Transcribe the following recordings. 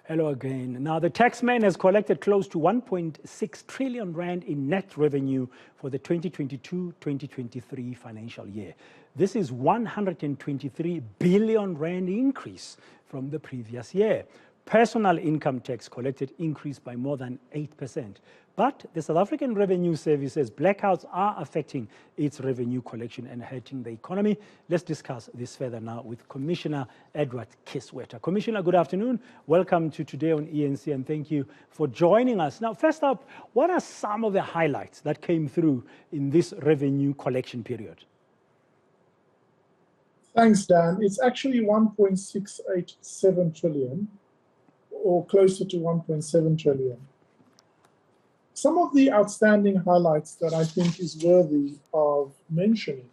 Hello again. Now, the taxman has collected close to 1.6 trillion rand in net revenue for the 2022-2023 financial year. This is 123 billion rand increase from the previous year. Personal income tax collected increased by more than 8%. But the South African Revenue Service says blackouts are affecting its revenue collection and hurting the economy. Let's discuss this further now with Commissioner Edward Kieswetter. Commissioner, good afternoon. Welcome to Today on eNCA, and thank you for joining us. Now, first up, what are some of the highlights that came through in this revenue collection period? Thanks, Dan. It's actually 1.687 trillion, or closer to 1.7 trillion. Some of the outstanding highlights that I think is worthy of mentioning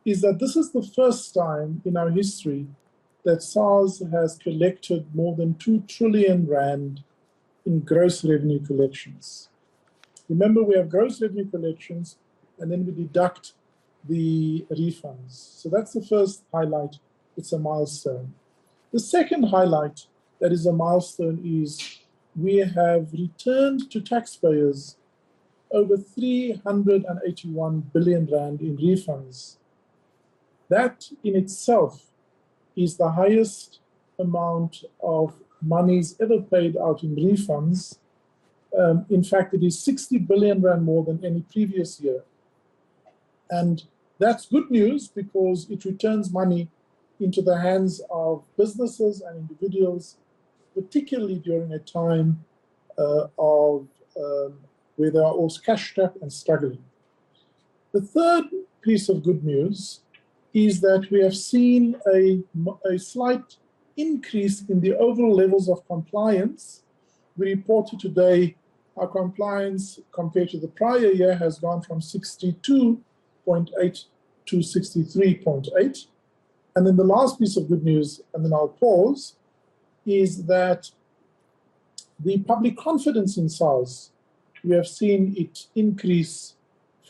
is that this is the first time in our history that SARS has collected more than 2 trillion rand in gross revenue collections. Remember, we have gross revenue collections and then we deduct the refunds. So that's the first highlight. It's a milestone. The second highlight that is a milestone is we have returned to taxpayers over 381 billion rand in refunds. That in itself is the highest amount of monies ever paid out in refunds. In fact, it is 60 billion rand more than any previous year. And that's good news because it returns money into the hands of businesses and individuals, particularly during a time where they are all cash-strapped and struggling. The third piece of good news is that we have seen a slight increase in the overall levels of compliance. We reported today our compliance compared to the prior year has gone from 62.8 to 63.8. And then the last piece of good news, and then I'll pause, is that the public confidence in SARS, we have seen it increase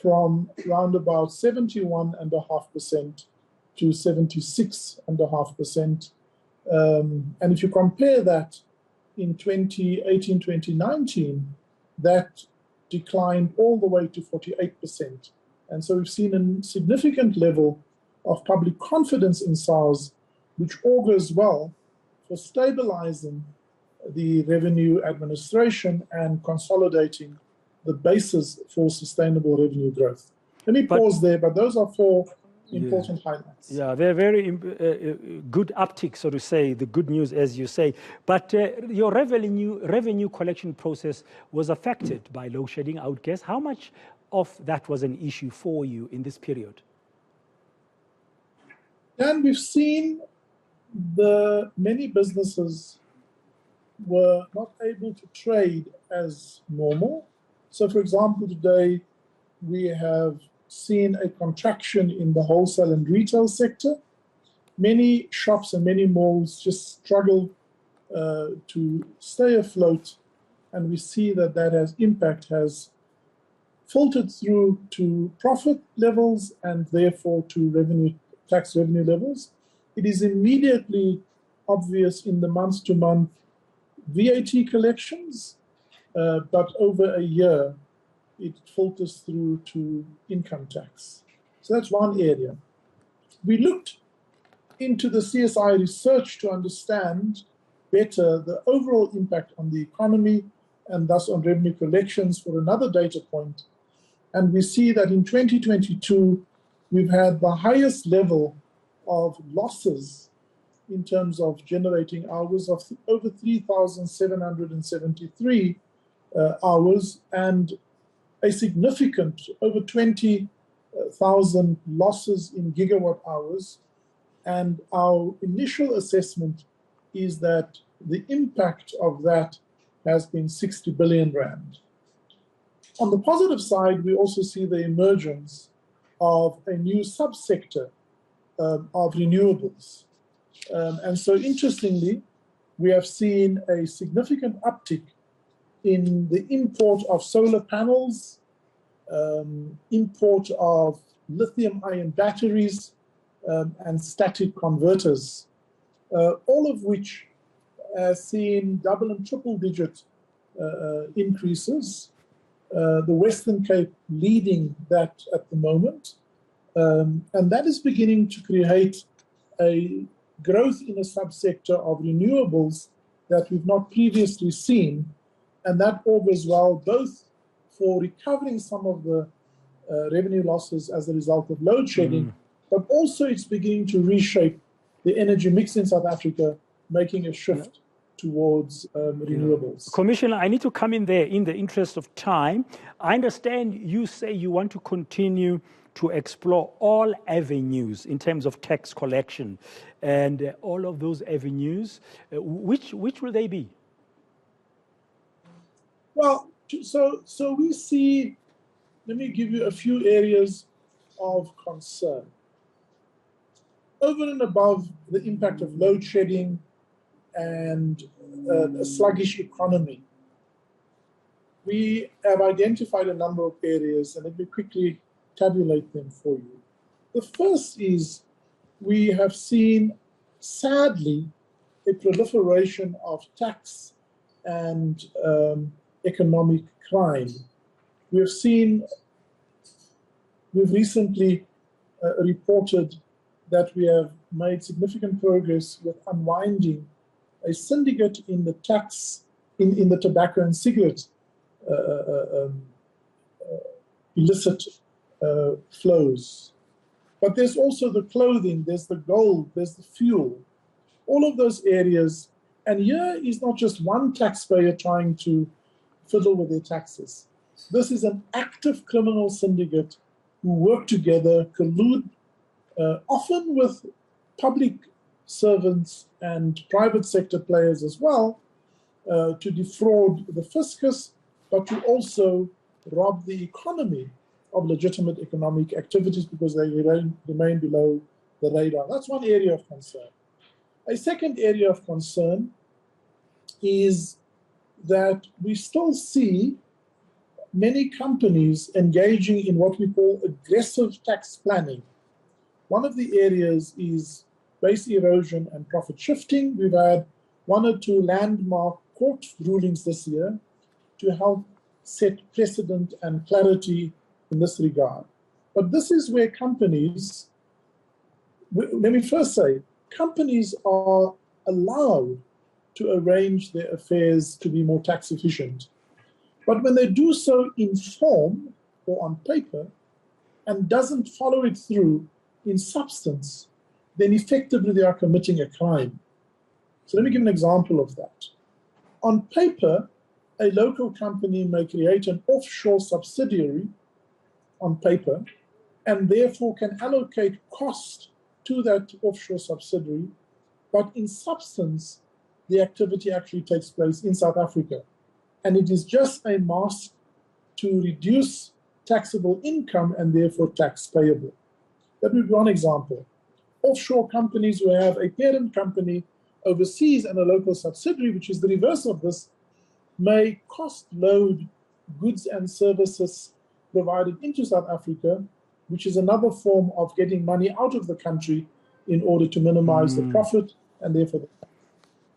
from around about 71.5% to 76.5%. And if you compare that in 2018-2019, that declined all the way to 48%. And so we've seen a significant level of public confidence in SARS, which augurs well for stabilizing the revenue administration and consolidating the basis for sustainable revenue growth. Let me pause there, but those are four important highlights. Yeah, they're very good uptick, so to say, the good news, as you say. But your revenue collection process was affected by load shedding, I would guess. How much of that was an issue for you in this period? And we've seen many businesses were not able to trade as normal. So, for example, today we have seen a contraction in the wholesale and retail sector. Many shops and many malls just struggle to stay afloat, and we see that impact has filtered through to profit levels and therefore to tax revenue levels. It is immediately obvious in the month-to-month VAT collections, but over a year, it filters through to income tax. So that's one area. We looked into the CSI research to understand better the overall impact on the economy and thus on revenue collections for another data point. And we see that in 2022, we've had the highest level of losses in terms of generating hours of over 3,773 hours and a significant over 20,000 losses in gigawatt hours. And our initial assessment is that the impact of that has been 60 billion rand. On the positive side, we also see the emergence of a new subsector of renewables. And so interestingly, we have seen a significant uptick in the import of solar panels, import of lithium-ion batteries, and static converters, all of which has seen double and triple digit increases. The Western Cape leading that at the moment. And that is beginning to create a growth in a subsector of renewables that we've not previously seen. And that augurs well both for recovering some of the revenue losses as a result of load shedding, but also it's beginning to reshape the energy mix in South Africa, making a shift towards renewables. Commissioner, I need to come in there in the interest of time. I understand you say you want to continue to explore all avenues in terms of tax collection, and all of those avenues, which will they be? Well, so we see, let me give you a few areas of concern. Over and above the impact of load shedding and a sluggish economy, we have identified a number of areas, and let me quickly tabulate them for you. The first is we have seen, sadly, a proliferation of tax and economic crime. We've recently reported that we have made significant progress with unwinding a syndicate in the in the tobacco and cigarette illicit flows. But there's also the clothing, there's the gold, there's the fuel, all of those areas. And here is not just one taxpayer trying to fiddle with their taxes. This is an active criminal syndicate who work together, collude, often with public servants and private sector players as well, to defraud the fiscus, but to also rob the economy of legitimate economic activities because they remain below the radar. That's one area of concern. A second area of concern is that we still see many companies engaging in what we call aggressive tax planning. One of the areas is base erosion and profit shifting. We've had one or two landmark court rulings this year to help set precedent and clarity in this regard. But this is where companies, let me first say, companies are allowed to arrange their affairs to be more tax efficient. But when they do so in form or on paper and doesn't follow it through in substance, then effectively they are committing a crime. So let me give an example of that. On paper, a local company may create an offshore subsidiary on paper and therefore can allocate cost to that offshore subsidiary, but in substance, the activity actually takes place in South Africa. And it is just a mask to reduce taxable income and therefore tax payable. That would be one example. Offshore companies who have a parent company overseas and a local subsidiary, which is the reverse of this, may cost load goods and services provided into South Africa, which is another form of getting money out of the country in order to minimize the profit and therefore the tax.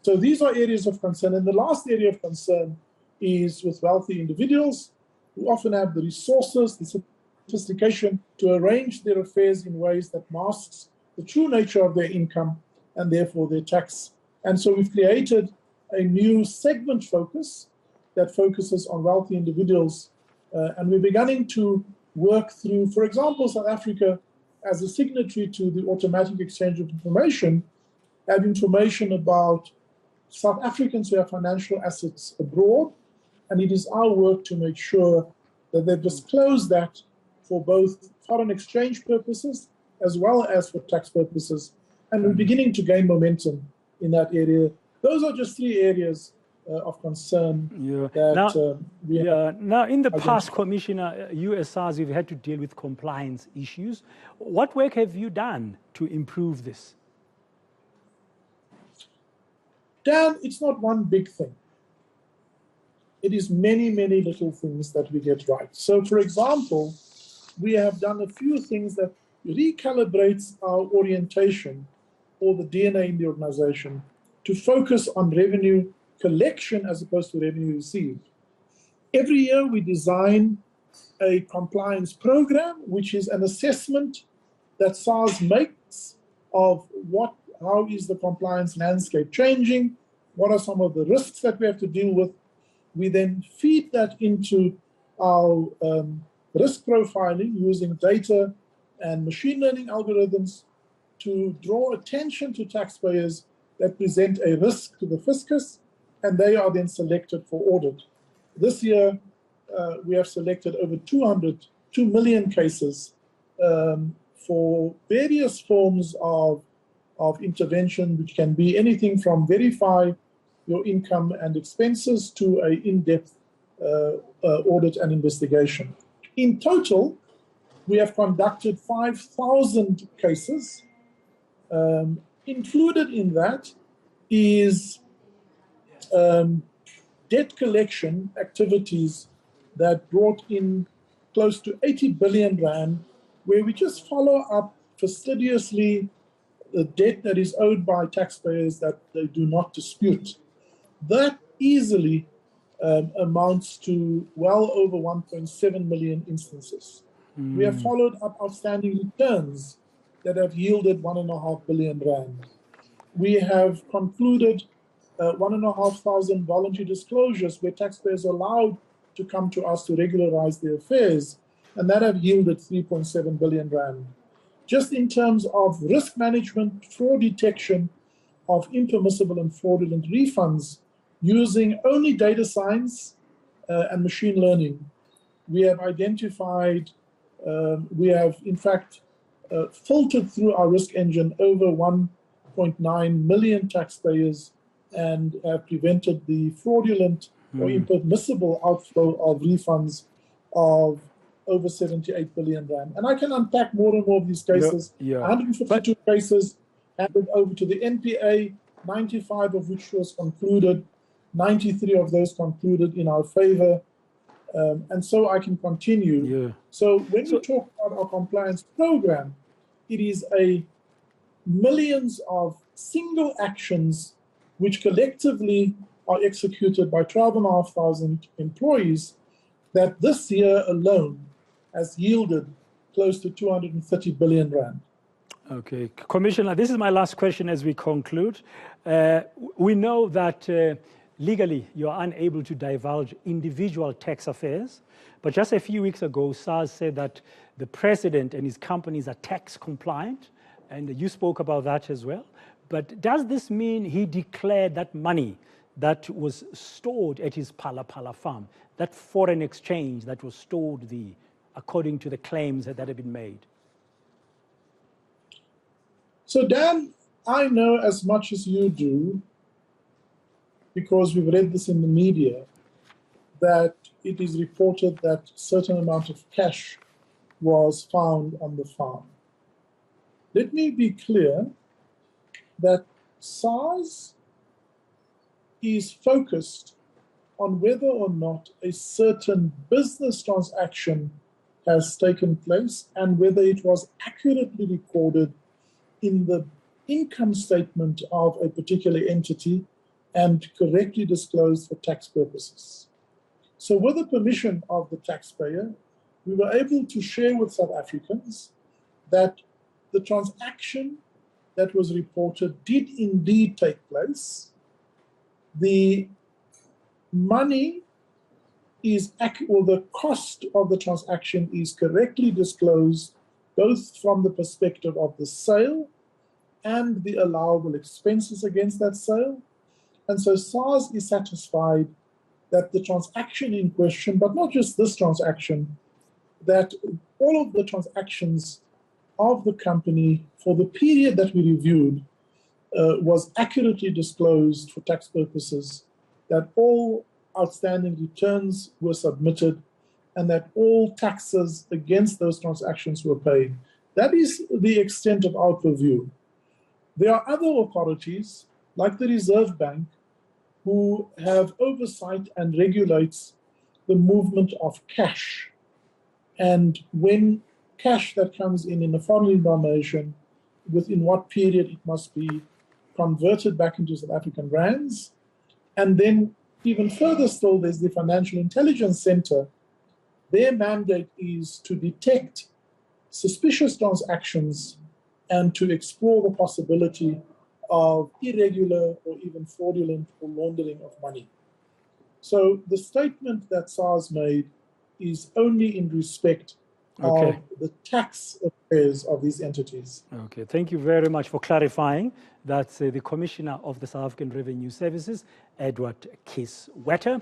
So these are areas of concern. And the last area of concern is with wealthy individuals who often have the resources, the sophistication to arrange their affairs in ways that masks the true nature of their income and therefore their tax. And so we've created a new segment focus that focuses on wealthy individuals. And we're beginning to work through, for example, South Africa, as a signatory to the automatic exchange of information, have information about South Africans who have financial assets abroad. And it is our work to make sure that they disclose that for both foreign exchange purposes as well as for tax purposes. And we're beginning to gain momentum in that area. Those are just three areas of concern that we have. Now, in the past, Commissioner, you as SARS, you've had to deal with compliance issues. What work have you done to improve this? Dan, it's not one big thing. It is many, many little things that we get right. So, for example, we have done a few things that recalibrates our orientation or the DNA in the organization to focus on revenue collection as opposed to revenue received. Every year we design a compliance program, which is an assessment that SARS makes of how is the compliance landscape changing, what are some of the risks that we have to deal with. We then feed that into our risk profiling using data and machine learning algorithms to draw attention to taxpayers that present a risk to the fiscus, and they are then selected for audit. This year, we have selected over 2 million cases for various forms of intervention, which can be anything from verify your income and expenses to an in-depth audit and investigation. In total, we have conducted 5,000 cases. Included in that is debt collection activities that brought in close to 80 billion rand, where we just follow up fastidiously the debt that is owed by taxpayers that they do not dispute. That easily amounts to well over 1.7 million instances. We have followed up outstanding returns that have yielded 1.5 billion rand. We have concluded 1,500 voluntary disclosures where taxpayers are allowed to come to us to regularize their affairs, and that have yielded 3.7 billion rand. Just in terms of risk management, fraud detection of impermissible and fraudulent refunds, using only data science and machine learning, we have identified, we have in fact filtered through our risk engine over 1.9 million taxpayers and have prevented the fraudulent or impermissible outflow of refunds of over 78 billion rand. And I can unpack more and more of these cases. 152 cases handed over to the NPA, 95 of which was concluded, 93 of those concluded in our favor. And so I can continue. So when we talk about our compliance program, it is millions of single actions which collectively are executed by 12,500 employees that this year alone has yielded close to 230 billion rand. Okay, Commissioner, this is my last question as we conclude. We know that legally you are unable to divulge individual tax affairs, but just a few weeks ago, SARS said that the president and his companies are tax compliant, and you spoke about that as well. But does this mean he declared that money that was stored at his Phala Phala farm, that foreign exchange that was stored there, according to the claims that have been made? So Dan, I know as much as you do, because we've read this in the media, that it is reported that a certain amount of cash was found on the farm. Let me be clear that SARS is focused on whether or not a certain business transaction has taken place and whether it was accurately recorded in the income statement of a particular entity and correctly disclosed for tax purposes. So with the permission of the taxpayer, we were able to share with South Africans that the transaction that was reported did indeed take place. The money is, or the cost of the transaction is correctly disclosed, both from the perspective of the sale and the allowable expenses against that sale. And so SARS is satisfied that the transaction in question, but not just this transaction, that all of the transactions of the company for the period that we reviewed was accurately disclosed for tax purposes, that all outstanding returns were submitted, and that all taxes against those transactions were paid. That is the extent of our purview. There are other authorities, like the Reserve Bank, who have oversight and regulates the movement of cash. And when cash that comes in a foreign denomination, within what period it must be converted back into South African rands. And then even further still, there's the Financial Intelligence Center. Their mandate is to detect suspicious transactions and to explore the possibility of irregular or even fraudulent or laundering of money. So the statement that SARS made is only in respect of the tax affairs of these entities. Okay, thank you very much for clarifying. That's the Commissioner of the South African Revenue Services, Edward Kieswetter.